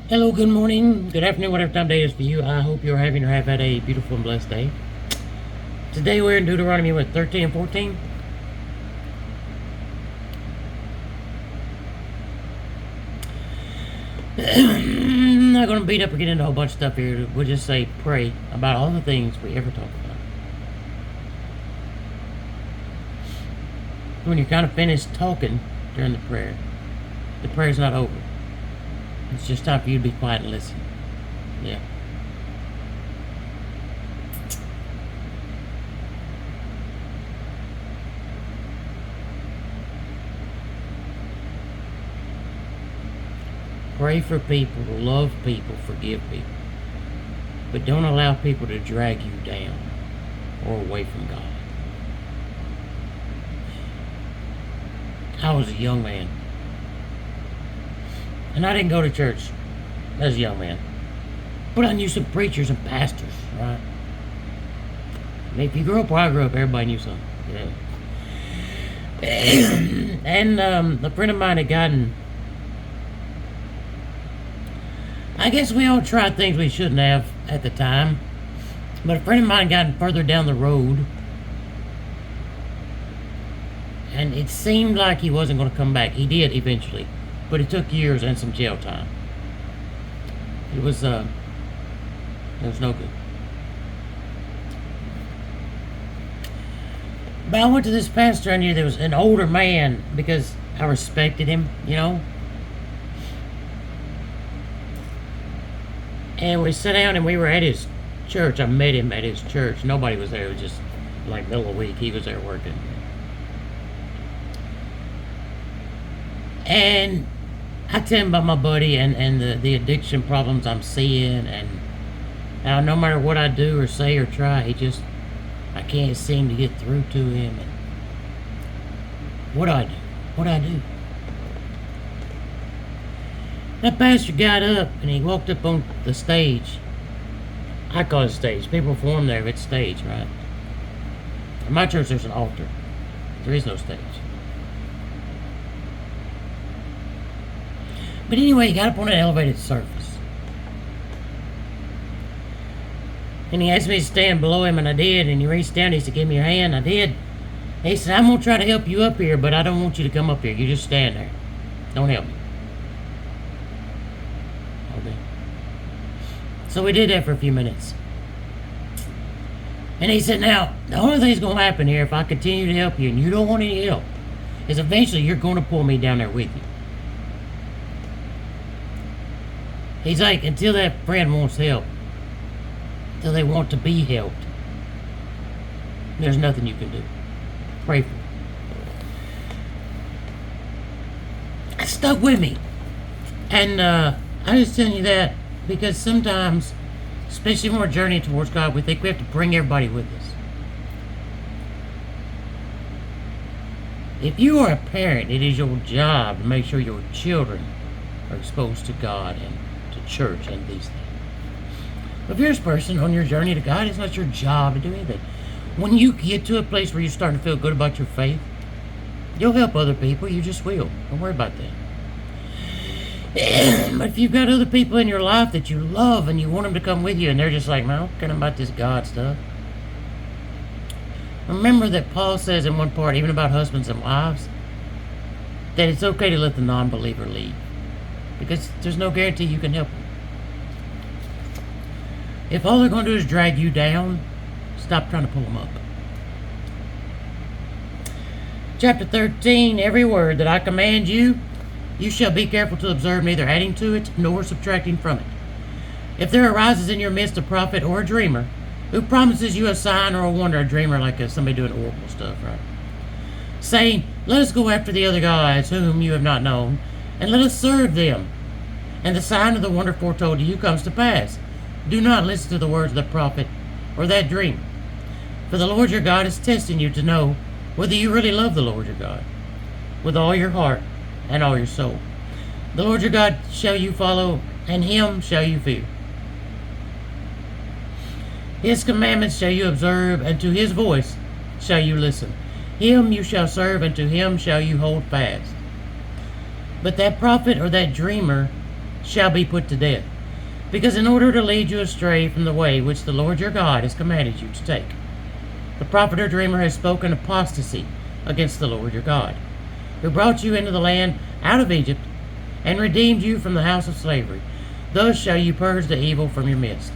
Hello, good morning, good afternoon, whatever time of day it is for you. I hope you're having or have had a beautiful and blessed day. Today we're in Deuteronomy, 13 and 14? I'm not going to beat up or get into a whole bunch of stuff here. We'll just say pray about all the things we ever talk about. When you're kind of finished talking during the prayer's not over. It's just time for you to be quiet and listen. Yeah. Pray for people, love people, forgive people. But don't allow people to drag you down or away from God. I was a young man. And I didn't go to church as a young man. But I knew some preachers and pastors, right? I mean, if you grew up where I grew up, everybody knew something. Yeah. And a friend of mine had gotten... I guess we all tried things we shouldn't have at the time. But a friend of mine had gotten further down the road. And it seemed like he wasn't going to come back. He did eventually. But it took years and some jail time. It was no good. But I went to this pastor I knew that was an older man because I respected him, you know. And we sat down and we were at his church. I met him at his church. Nobody was there. It was just like middle of the week. He was there working. And I tell him about my buddy and the addiction problems I'm seeing, and how no matter what I do or say or try, I can't seem to get through to him. And what do I do? What do I do? That pastor got up and he walked up on the stage. I call it stage. People perform there if it's stage, right? In my church there's an altar. There is no stage. But anyway, he got up on an elevated surface. And he asked me to stand below him, and I did. And he reached down, he said, "Give me your hand." I did. He said, "I'm going to try to help you up here, but I don't want you to come up here. You just stand there. Don't help me." Okay. So we did that for a few minutes. And he said, "Now, the only thing that's going to happen here, if I continue to help you, and you don't want any help, is eventually you're going to pull me down there with you." He's like, until that friend wants help, until they want to be helped, there's nothing you can do. Pray for them. It stuck with me. And I just telling you that because sometimes, especially when we're journeying towards God, we think we have to bring everybody with us. If you are a parent, it is your job to make sure your children are exposed to God and church and these things. If you're a person on your journey to God, it's not your job to do anything. When you get to a place where you're starting to feel good about your faith, you'll help other people. You just will. Don't worry about that. But if you've got other people in your life that you love and you want them to come with you and they're just like, "Man, I'm kind of about this God stuff." Remember that Paul says in one part, even about husbands and wives, that it's okay to let the non-believer lead. Because there's no guarantee you can help them. If all they're going to do is drag you down, stop trying to pull them up. Chapter 13, every word that I command you, you shall be careful to observe, neither adding to it nor subtracting from it. If there arises in your midst a prophet or a dreamer, who promises you a sign or a wonder, a dreamer like somebody doing oracle stuff, right? Saying, "Let us go after the other gods whom you have not known, and let us serve them." And the sign of the wonder foretold to you comes to pass. Do not listen to the words of the prophet or that dream. For the Lord your God is testing you to know whether you really love the Lord your God with all your heart and all your soul. The Lord your God shall you follow, and him shall you fear. His commandments shall you observe, and to his voice shall you listen. Him you shall serve, and to him shall you hold fast. But that prophet or that dreamer shall be put to death. Because in order to lead you astray from the way which the Lord your God has commanded you to take, the prophet or dreamer has spoken apostasy against the Lord your God, who brought you into the land out of Egypt, and redeemed you from the house of slavery. Thus shall you purge the evil from your midst.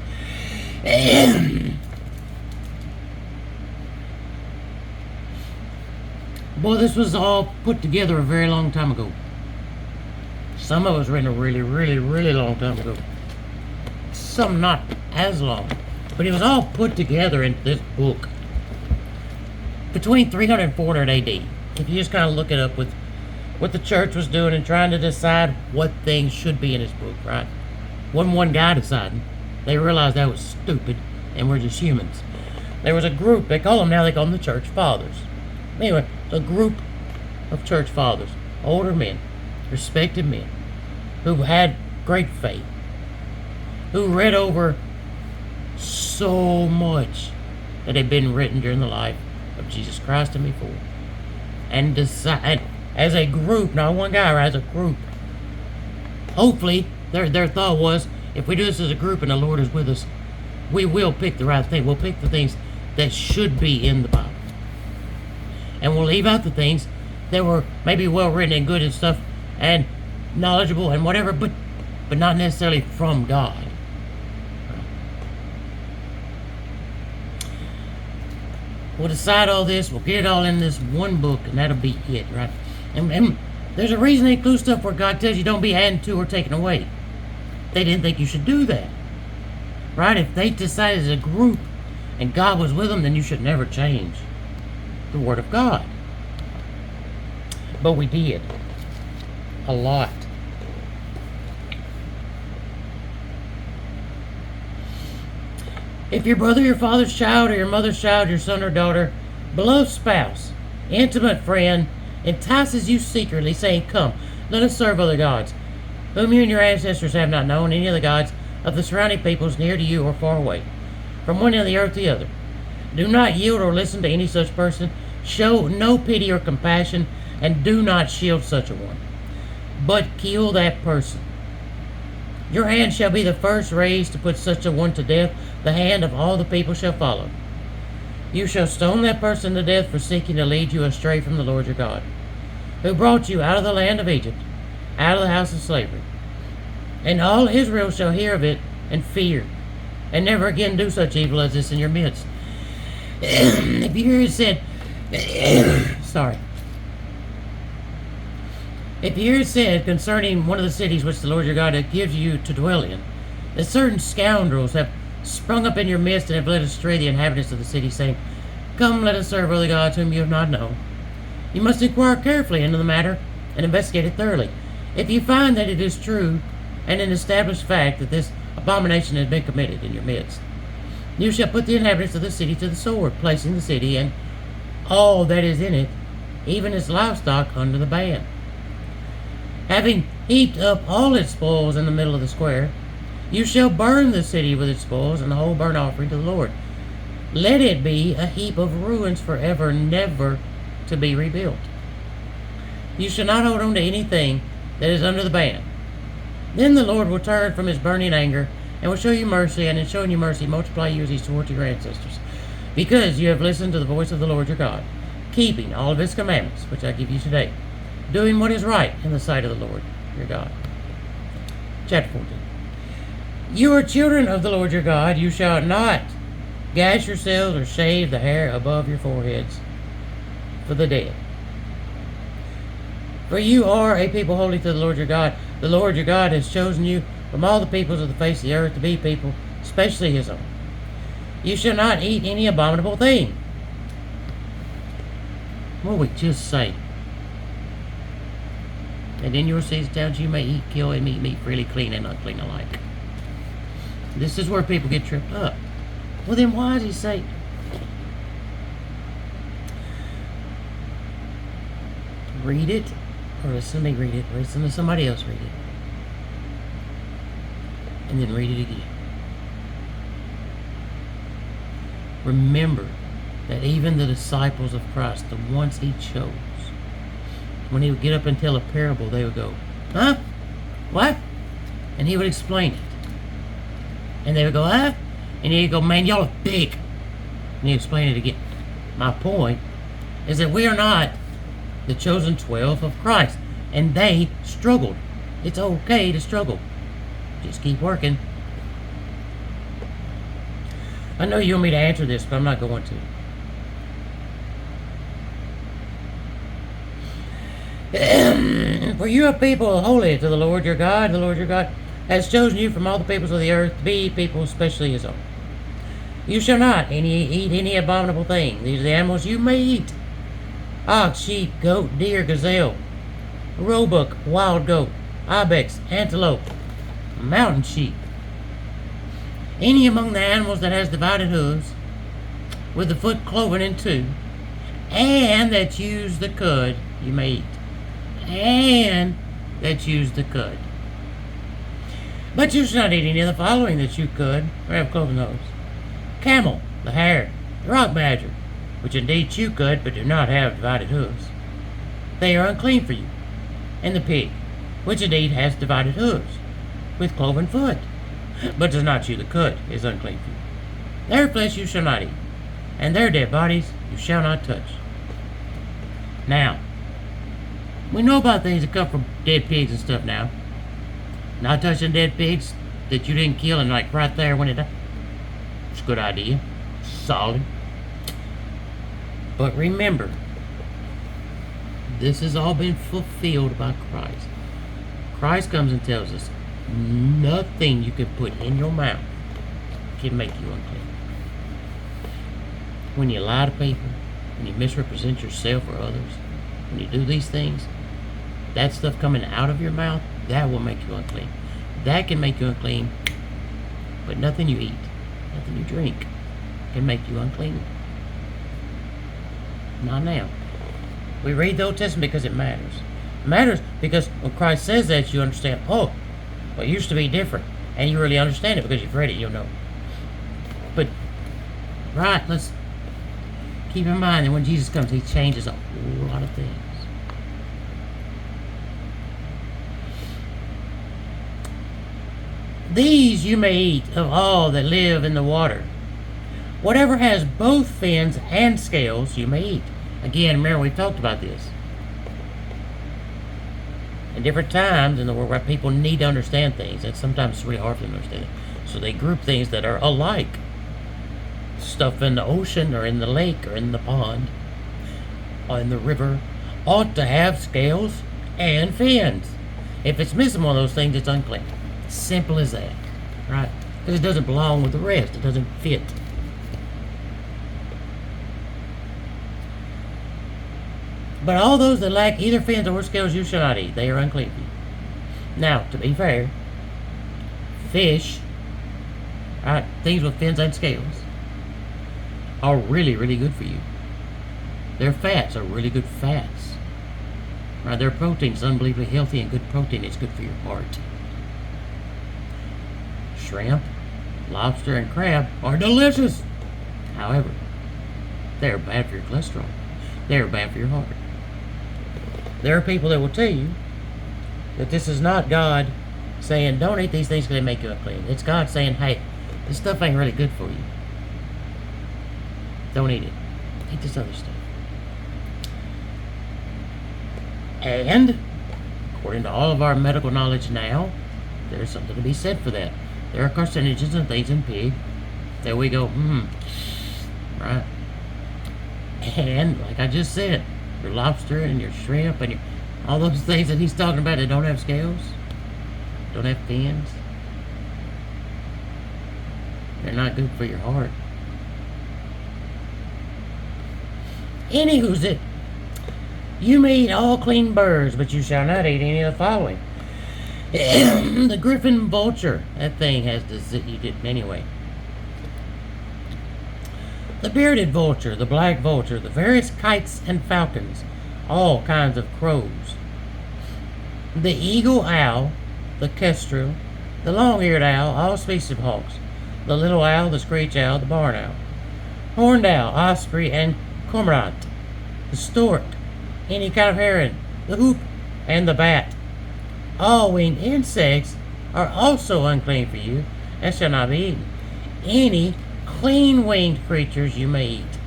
Boy, this was all put together a very long time ago. Some of it was written a really, really, really long time ago. Some not as long. But it was all put together in this book between 300 and 400 AD. If you just kind of look it up with what the church was doing and trying to decide what things should be in this book, right? Wasn't one guy deciding. They realized that was stupid and we're just humans. There was a group, they call them the church fathers. Anyway, a group of church fathers, older men, respected men, who had great faith, who read over so much that had been written during the life of Jesus Christ and before, and decide as a group, not one guy, as a group. Hopefully, their thought was, if we do this as a group and the Lord is with us, we will pick the right thing. We'll pick the things that should be in the Bible, and we'll leave out the things that were maybe well written and good and stuff and knowledgeable and whatever, but not necessarily from God. We'll decide all this, we'll get it all in this one book, and that'll be it, right? And there's a reason they include stuff where God tells you don't be added to or taken away. They didn't think you should do that, right? If they decided as a group and God was with them, then you should never change the Word of God. But we did. A lot. If your brother, your father's child, or your mother's child, your son or daughter, beloved spouse, intimate friend, entices you secretly, saying, "Come, let us serve other gods, whom you and your ancestors have not known, any of the gods of the surrounding peoples near to you or far away, from one end of the earth to the other." Do not yield or listen to any such person. Show no pity or compassion, and do not shield such a one, but kill that person. Your hand shall be the first raised to put such a one to death. The hand of all the people shall follow. You shall stone that person to death for seeking to lead you astray from the Lord your God, who brought you out of the land of Egypt, out of the house of slavery. And all Israel shall hear of it and fear, and never again do such evil as this in your midst. If you hear it said, If you hear it said concerning one of the cities which the Lord your God gives you to dwell in, that certain scoundrels have sprung up in your midst and have led astray the inhabitants of the city, saying, "Come, let us serve other gods whom you have not known," you must inquire carefully into the matter and investigate it thoroughly. If you find that it is true and an established fact that this abomination has been committed in your midst, you shall put the inhabitants of the city to the sword, placing the city and all that is in it, even its livestock, under the ban. Having heaped up all its spoils in the middle of the square, you shall burn the city with its spoils and the whole burnt offering to the Lord. Let it be a heap of ruins forever, never to be rebuilt. You shall not hold on to anything that is under the ban. Then the Lord will turn from his burning anger and will show you mercy, and in showing you mercy, multiply you as he swore to your ancestors, because you have listened to the voice of the Lord your God, keeping all of his commandments, which I give you today, doing what is right in the sight of the Lord your God. Chapter 14. You are children of the Lord your God. You shall not gash yourselves or shave the hair above your foreheads for the dead. For you are a people holy to the Lord your God. The Lord your God has chosen you from all the peoples of the face of the earth to be people, especially his own. You shall not eat any abominable thing. What we just say? And in your cities, towns, you may eat, kill, and eat meat freely, clean and unclean alike. This is where people get tripped up. Well, then why does he say? Read it, or listen to me read it, or listen to somebody else read it, and then read it again. Remember that even the disciples of Christ, the ones he chose, when he would get up and tell a parable, they would go, "Huh? What? And he would explain it. And they would go, huh? And he'd go, man, y'all are big. And he'd explain it again. My point is that we are not the chosen 12 of Christ. And they struggled. It's okay to struggle. Just keep working. I know you want me to answer this, but I'm not going to. For you are people holy to the Lord your God. The Lord your God has chosen you from all the peoples of the earth to be people especially his own. You shall not eat any abominable thing. These are the animals you may eat: ox, sheep, goat, deer, gazelle, roebuck, wild goat, ibex, antelope, mountain sheep. Any among the animals that has divided hooves, with the foot cloven in two, and that use the cud, you may eat. And that use the cud. But you shall not eat any of the following that you could, or have cloven hooves: camel, the hare, the rock badger, which indeed chew cud, but do not have divided hooves. They are unclean for you. And the pig, which indeed has divided hooves, with cloven foot, but does not chew the cud, is unclean for you. Their flesh you shall not eat, and their dead bodies you shall not touch. Now, we know about things that come from dead pigs and stuff now. Not touching dead pigs that you didn't kill and like right there when it died. It's a good idea. Solid. But remember, this has all been fulfilled by Christ. Christ comes and tells us nothing you can put in your mouth can make you unclean. When you lie to people, when you misrepresent yourself or others, when you do these things, that stuff coming out of your mouth, that will make you unclean. That can make you unclean, but nothing you eat, nothing you drink can make you unclean. Not now. We read the Old Testament because it matters. It matters because when Christ says that, you understand, oh, well, it used to be different. And you really understand it because you've read it, you'll know. But, right, let's keep in mind that when Jesus comes, he changes a whole lot of things. These you may eat of all that live in the water. Whatever has both fins and scales, you may eat. Again, remember, we talked about this. In different times in the world where people need to understand things, and sometimes it's really hard for them to understand it. So they group things that are alike. Stuff in the ocean or in the lake or in the pond or in the river ought to have scales and fins. If it's missing one of those things, it's unclean. Simple as that, right? Because it doesn't belong with the rest. It doesn't fit. But all those that lack either fins or scales you shall not eat. They are unclean for you. Now, to be fair, fish, right, things with fins and scales, are really, really good for you. Their fats are really good fats. Right, their protein is unbelievably healthy and good protein. It's good for your heart. Shrimp, lobster, and crab are delicious. However, they are bad for your cholesterol. They are bad for your heart. There are people that will tell you that this is not God saying, don't eat these things because they make you unclean. It's God saying, hey, this stuff ain't really good for you. Don't eat it. Eat this other stuff. And, according to all of our medical knowledge now, there's something to be said for that. There are carcinogens and things in pig that we go, right? And, like I just said, your lobster and your shrimp and all those things that he's talking about that don't have scales, don't have fins, they're not good for your heart. Anywho's it. You may eat all clean birds, but you shall not eat any of the following. The griffin vulture, that thing has disease, you didn't anyway. The bearded vulture, the black vulture, the various kites and falcons, all kinds of crows. The eagle owl, the kestrel, the long-eared owl, all species of hawks. The little owl, the screech owl, the barn owl. Horned owl, osprey, and cormorant. The stork, any kind of heron, the hoop, and the bat. All winged insects are also unclean for you, and shall not be eaten. Any clean-winged creatures you may eat.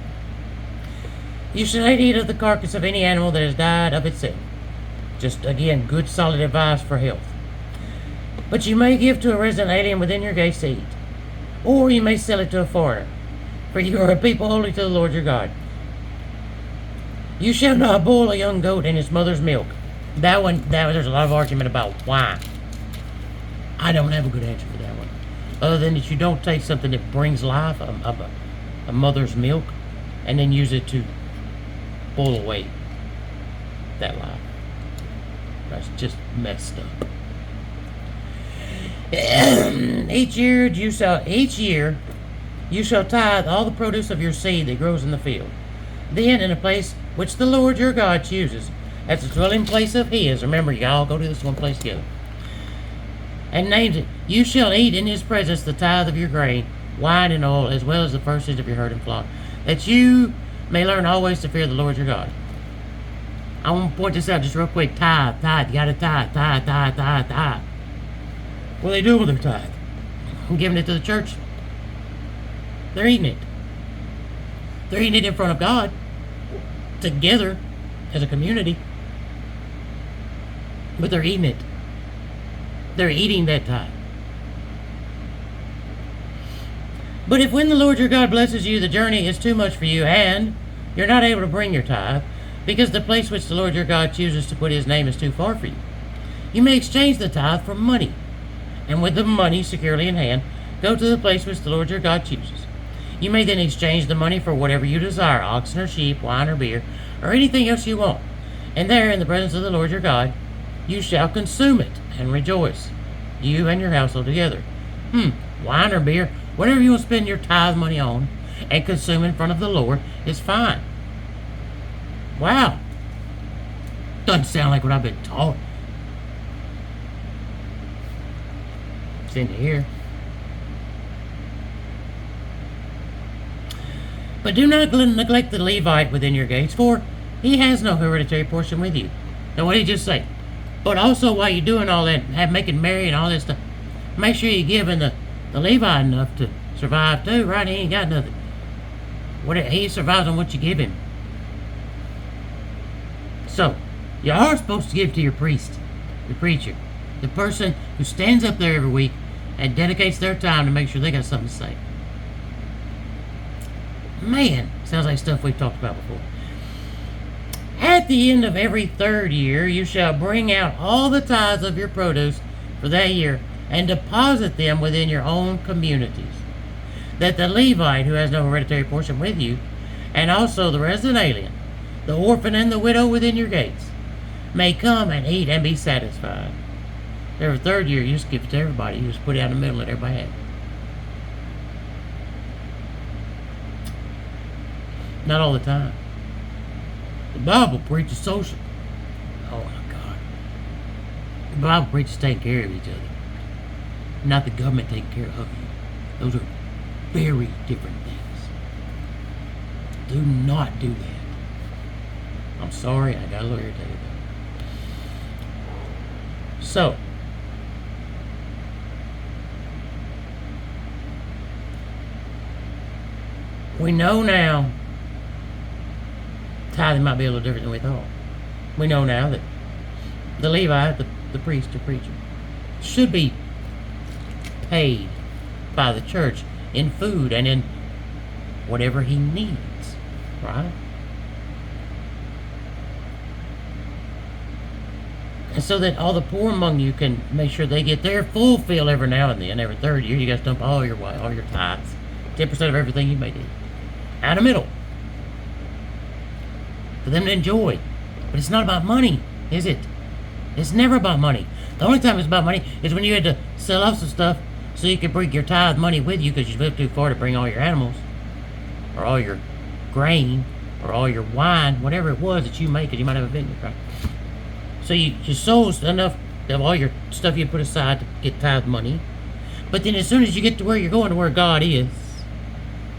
You shall not eat of the carcass of any animal that has died of itself. Just, again, good solid advice for health. But you may give to a resident alien within your gates to eat. Or you may sell it to a foreigner. For you are a people holy to the Lord your God. You shall not boil a young goat in its mother's milk. There's a lot of argument about why. I don't have a good answer for that one. Other than that you don't take something that brings life, a mother's milk, and then use it to boil away that life. That's just messed up. Each year you shall tithe all the produce of your seed that grows in the field. Then in a place which the Lord your God chooses, as the dwelling place of his, remember you all go to this one place together, and names it, you shall eat in his presence the tithe of your grain, wine, and oil, as well as the first fruits of your herd and flock, that you may learn always to fear the Lord your God. I want to point this out just real quick. Tithe. You gotta tithe. What do they do with their tithe? I'm giving it to the church. They're eating it. They're eating it in front of God, together, as a community. But they're eating it. They're eating that tithe. But if when the Lord your God blesses you, the journey is too much for you, and you're not able to bring your tithe, because the place which the Lord your God chooses to put his name is too far for you, you may exchange the tithe for money, and with the money securely in hand, go to the place which the Lord your God chooses. You may then exchange the money for whatever you desire, oxen or sheep, wine or beer, or anything else you want. And there, in the presence of the Lord your God, you shall consume it and rejoice, you and your household together. Wine or beer, whatever you will spend your tithe money on and consume in front of the Lord is fine. Wow. Doesn't sound like what I've been taught. It's in here. But do not neglect the Levite within your gates, for he has no hereditary portion with you. Now what did he just say? But also while you're doing all that, making merry and all this stuff, make sure you're giving the Levite enough to survive too, right? He ain't got nothing. He survives on what you give him. So, you are supposed to give to your priest, your preacher, the person who stands up there every week and dedicates their time to make sure they got something to say. Man, sounds like stuff we've talked about before. At the end of every third year, you shall bring out all the tithes of your produce for that year and deposit them within your own communities, that the Levite, who has no hereditary portion with you, and also the resident alien, the orphan and the widow within your gates, may come and eat and be satisfied. Every third year, you just give it to everybody. You just put it out in the middle and let everybody have it. Not all the time. The Bible preaches social. Oh my God. The Bible preaches taking care of each other, not the government taking care of you. Those are very different things. Do not do that. I'm sorry, I got a little irritated though. So, we know now tithing might be a little different than we thought. We know now that the Levite, the priest or preacher, should be paid by the church in food and in whatever he needs, right? And so that all the poor among you can make sure they get their full fill every now and then. Every third year, you got to dump all your tithes, 10% of everything you made in, out of the middle, for them to enjoy. But it's not about money, is it? It's never about money. The only time it's about money is when you had to sell off some stuff so you could bring your tithe money with you because you lived too far to bring all your animals, or all your grain, or all your wine, whatever it was that you make, because you might have a vineyard, right? So you sold enough of all your stuff you put aside to get tithe money. But then as soon as you get to where you're going, to where God is,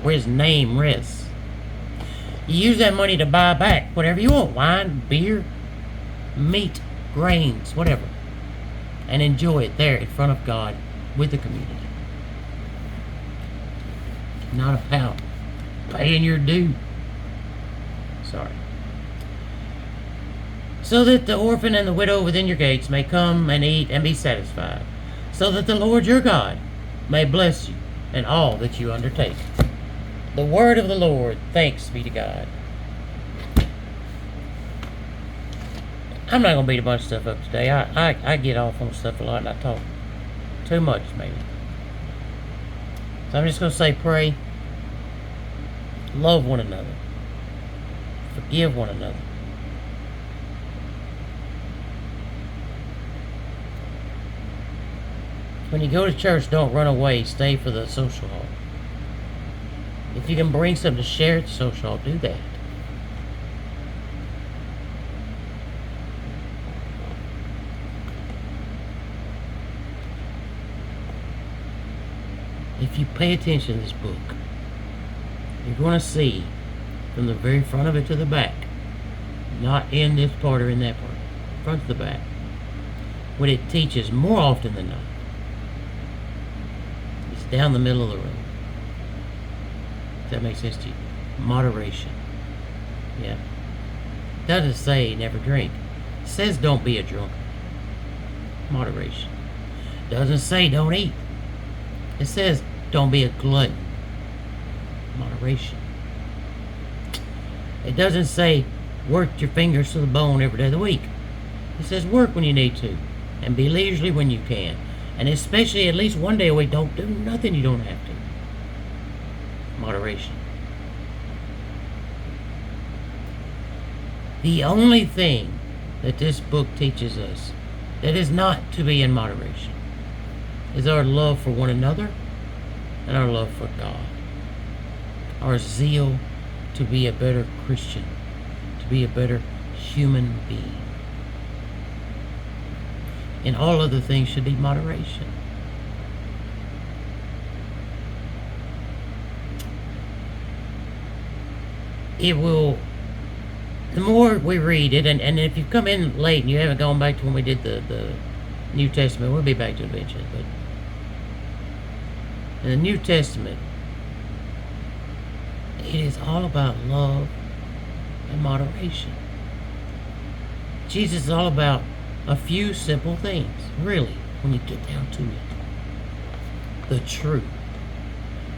where his name rests, you use that money to buy back whatever you want. Wine, beer, meat, grains, whatever. and enjoy it there in front of God with the community. Not about paying your due. Sorry. So that the orphan and the widow within your gates may come and eat and be satisfied, so that the Lord your God may bless you in all that you undertake. The word of the Lord. Thanks be to God. I'm not going to beat a bunch of stuff up today. I get off on stuff a lot and I talk too much maybe. So I'm just going to say pray. Love one another. Forgive one another. When you go to church, don't run away. Stay for the social hall. If you can bring something to share at the social hall, do that. If you pay attention to this book, you're going to see from the very front of it to the back, not in this part or in that part, front to the back, what it teaches more often than not. It's down the middle of the road. Does that make sense to you? Moderation. Yeah. It doesn't say never drink. It says don't be a drunkard. Moderation. It doesn't say don't eat. It says don't be a glutton. Moderation. It doesn't say work your fingers to the bone every day of the week. It says work when you need to and be leisurely when you can. And especially at least one day a week, don't do nothing you don't have to. Moderation. The only thing that this book teaches us that is not to be in moderation is our love for one another and our love for God. Our zeal to be a better Christian, to be a better human being. And all other things should be moderation. It will, the more we read it, and if you've come in late and you haven't gone back to when we did the New Testament, we'll be back to it eventually, but in the New Testament, it is all about love and moderation. Jesus is all about a few simple things, really, when you get down to it. The truth.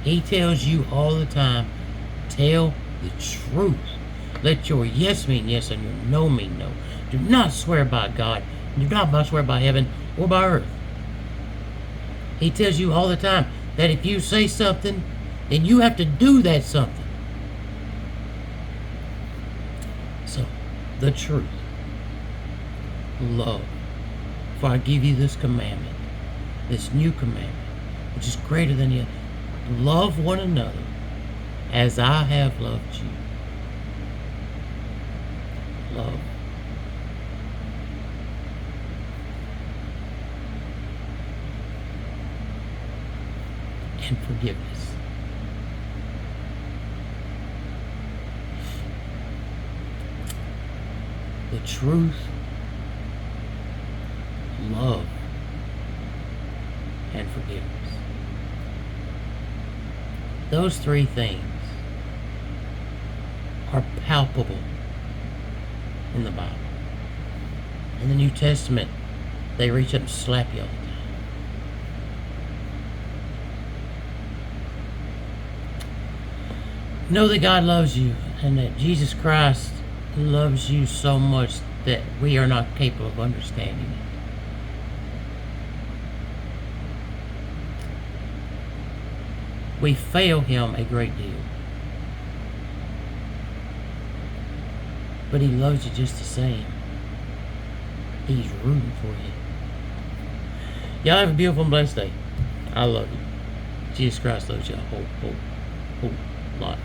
He tells you all the time, tell the truth. Let your yes mean yes and your no mean no. Do not swear by God. Do not swear by heaven or by earth. He tells you all the time that if you say something, then you have to do that something. So, the truth. Love. For I give you this commandment, this new commandment, which is greater than the other. Love one another as I have loved you. Love. And forgiveness. The truth, love, and forgiveness. Those three things are palpable in the Bible. In the New Testament, they reach up and slap you all the time. Know that God loves you and that Jesus Christ loves you so much that we are not capable of understanding it. We fail Him a great deal. But He loves you just the same. He's rooting for you. Y'all have a beautiful and blessed day. I love you. Jesus Christ loves you a whole lot.